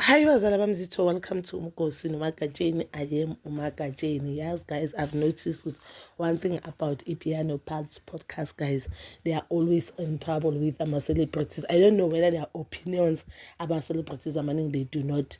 Hi, Wazalabamzito. Welcome to Umukosi Umakajeni. I am Umakajeni. Yes, guys, I've noticed one thing about Ipiano Pads podcast, guys. They are always in trouble with celebrities. I don't know whether their opinions about celebrities are meaning they do not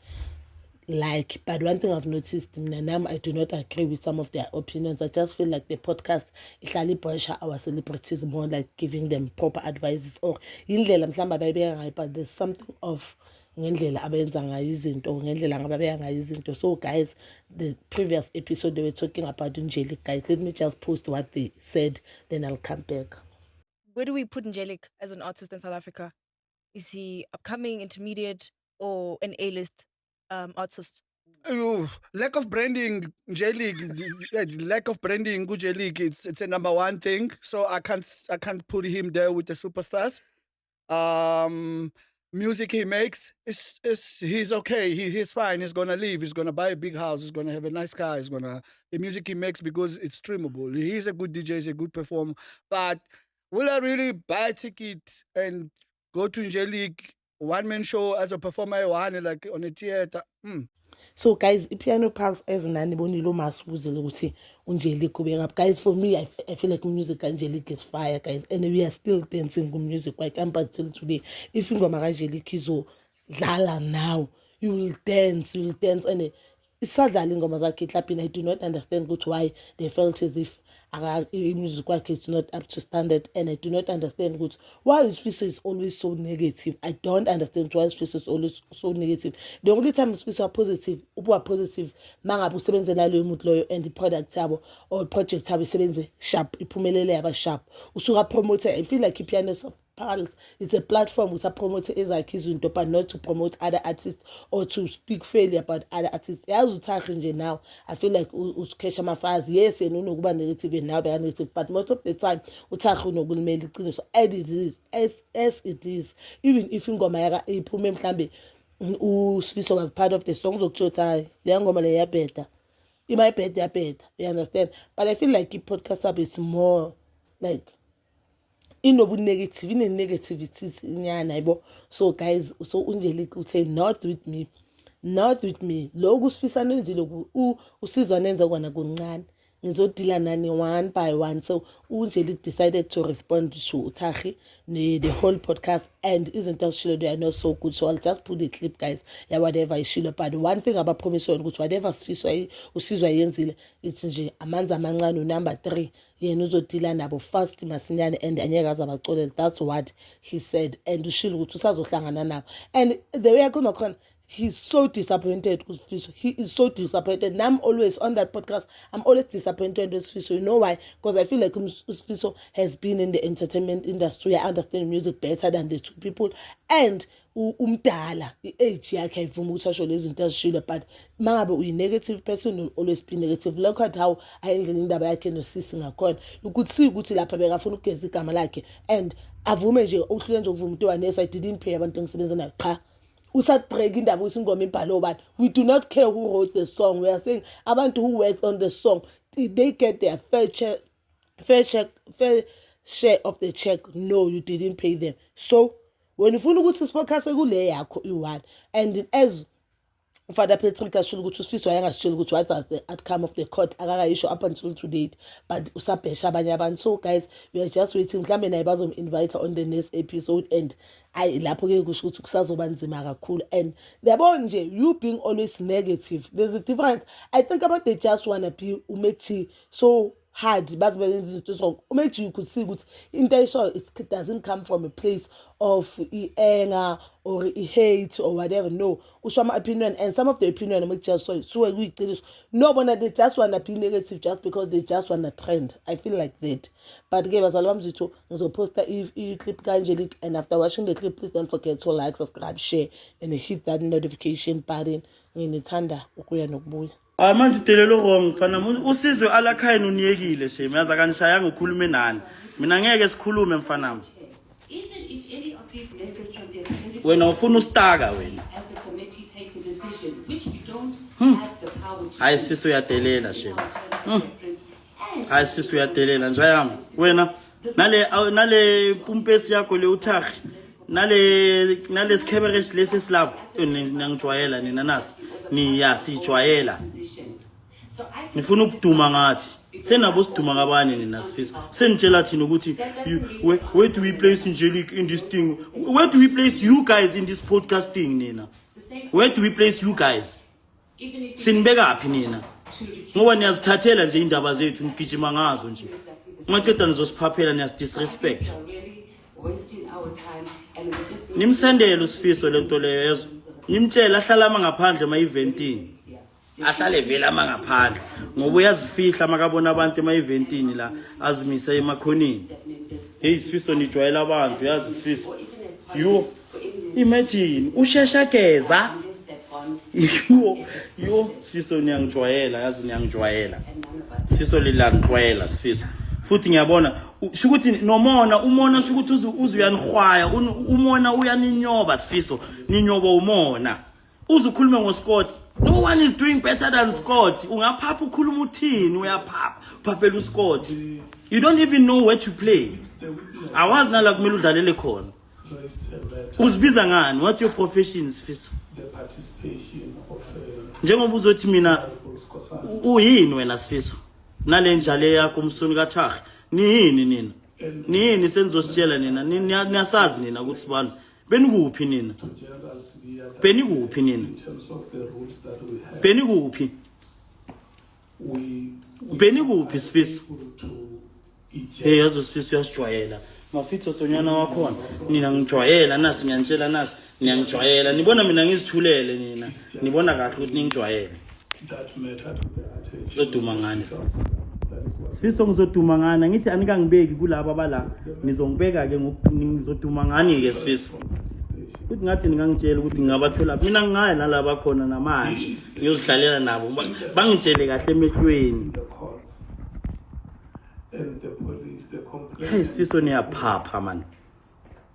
like. But one thing I've noticed, I do not agree with some of their opinions. I just feel like the podcast is pressure our celebrities more, like giving them proper advices or but there's something of ngendlela abenza ngayo izinto ngendlela ngababeka ngayo izinto. So guys, the previous episode they were talking about Angelique, guys. Let me just post what they said, then I'll come back. Where do we put Angelique as an artist in South Africa? Is he upcoming, intermediate, or an A-list artist? Lack of branding, J-League, lack of branding, good J-League, it's a number one thing. So I can't put him there with the superstars. Music he makes he's okay. He's fine. He's gonna leave. He's gonna buy a big house. He's gonna have a nice car. The music he makes, because it's streamable. He's a good DJ. He's a good performer. But will I really buy a ticket and go to J-League one-man show as a performer, like on a theater? So guys, Ipiano Pulse as Nanibonilo Masuzil ukuthi Angelique kubeka up. Guys, for me, I feel like music Angelique is fire, guys, and we are still dancing with music like up till today. If you go Angelique is Lala now, you will dance, and isadlala ingoma zakhe clapping. I do not understand why they felt as if music is not up to standard, and I do not understand why his face is always so negative. I don't understand why his face is always so negative. The only time his face are positive, mangabe usebenze nalo umuntu loyo and the product yabo or project yabo isebenze sharp, iphumelele yaba sharp, usuka promote. I feel like Ipiano Pulse, it's a platform which promote ezakhe izinto, but not to promote other artists or to speak fairly about other artists. Yazi uThakhi nje now, I feel like uKesha Mafaz, yes, and unokuba negative and now they are negative, but most of the time uThakhi unokulimela iqiniso as it is. Even if ingoma yaka iphume mhlambe uSifiso was part of the songs zokutsho le ngoma le yabheda, my better, you understand? But I feel like the podcast up is more like negative, in a negativity inyana yabo. So guys, so Angelique would say not with me lokhu sifisa nenzile usizwa nenza kwana kuncane ngizodila nani one by one. So Angelique decided to respond to uThakhi the whole podcast, and izinto azishilo they are not so good. So I'll just put the clip, guys. Yeah, whatever ishilo, but one thing about promise on ukuthi whatever usizwa yenzile, it's nje amanzi amancane number 3 yena uzodila nabo fast masinyane and anyeke azabaxolele. That's what he said, and ushilo ukuthi usazohlangana nabo, and the way akhuluma khona, he's so disappointed with Fiso. He is so disappointed. And I'm always on that podcast. I'm always disappointed with Fiso. You know why? Because I feel like Fiso has been in the entertainment industry. I understand music better than the two people. And umdala, the age yakhe ayivuma ukuthi asho lezi zinto azishilo, but mangabe uyi negative person will always be negative. Look at how ayendlela indaba yakhe noSisi ngakhona. You could see ukuthi lapha bekafuna ukugeza igama lakhe, and avume nje uhlule nje ukuvuma into yes, I didn't pay abantu engisebenza nayo cha. We do not care who wrote the song. We are saying abantu who worked on the song, they get their fair share of the check. No, you didn't pay them. So when you focus you and as Father Patrick ashilo ukuthi uSifiso ayangasitshela ukuthi what was the outcome of the court akakayisho up until today, but usabhesha abanye abantu. So guys, we are just waiting mhlambe naye bazom-invite on the next episode, and lapho ke kusho ukuthi kusazoba nzima kakhulu. And yabona nje, you being always negative, there's a difference. I think about they just wanna be umethi so hard, but you could see good intention. It doesn't come from a place of anger or hate or whatever. No, my opinion, and some of the opinion make just so we no one they just wanna be negative just because they just wanna trend. I feel like that. But give us a lump to post that if you clip Angelique, and after watching the clip, please don't forget to like, subscribe, share, and hit that notification button. In the thunder, ukuya nokubuya. Manje udelelo wrong mfana usizwe alakhayini uniyekile shame yaza kanishaya ngikhulume nani mina ngeke sikhulume mfana wena ufuna ustaka wena hayi Sifiso uyadelela shame hayi Sifiso uyadelela nje yami wena nale pumpesi yakho le uThakhi nale skheberesh lesi slab nangijwayela nina nasi niyasijwayela nifuna ukuduma ngathi senabo siduma ngabanye nina Sifiso senitshela thina ukuthi where do we place Angelique in this thing, where do we place you guys in this podcasting nina, where do we place you guys, sinibeka phi nina ngoba niyazithathela nje indaba zethu nigijima ngazo nje ungaqeda nizosiphaphela niyas-disrespect nimsendele uSifiso lento leyo yezo nimtshela ahlala ama ngaphandle ema-eventini ahlale vele ama ngaphandle ngoba uyazifihla makabona abantu ema-eventini la azimise emakhonini. Hey Sifiso nijwayela abantu yazi Sifiso yo imagine ushesha geza yo Sifiso niyangijwayela yazi niyangijwayela Sifiso lilangijwayela Sifiso futhi ngiyabona shukuthi nomona umona shukuthi uzuyanihwaya umona uyaninyoba Sifiso ninyoba umona uzukhuluma ngoScott. No one is doing better than Scott. Ungaphapha ukhuluma uthini uyaphapha phaphela uScott. You don't even know where to play. Awazi nala kumele udlalele khona. Uzibiza ngani? What's your profession Sifiso? The participation of njengoba uzothi mina uyini wena Sifiso nale njale yakho umsuni kaThagi niyini nina niyini senizositshela nina niyasazi nina ukuthi sibani benikuphi nina benikuphi nina benikuphi benikuphi Sifiso yazo Sifiso yasijwayela mafitho thonyana wakhona nina ngijwayela nasi ngiyanitshela nasi niyangijwayela nibona mina ngizithulele nina nibona kahle ukuthi ningijwayele zoduma ngani Sifiso ngizoduma ngani ngithi anikangibeki kulabo abala ngizongibeka ke ngizoduma ngani ke Sifiso uthi ngathi ningangitshela ukuthi ngabathola mina ngingaya nalabo khona namanje ngiyozidlalela nabo bangitshele kahle emehlweni. Hey Sifiso niyaphapha man.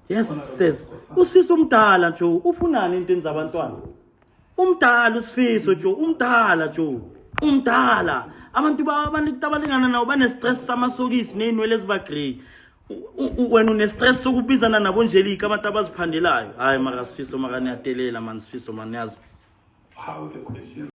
Yes says uSifiso umdala nje ufunani into enzabantwana umdala uSifiso nje umdala nje umdala abantu abalingana nawo bane stress samasokisi nenwele ezibagrey wena une stress sokubizana nabo Angelique abantu abaziphandelayo hayi mara Sifiso mara niyatelela man Sifiso man yazi. How the question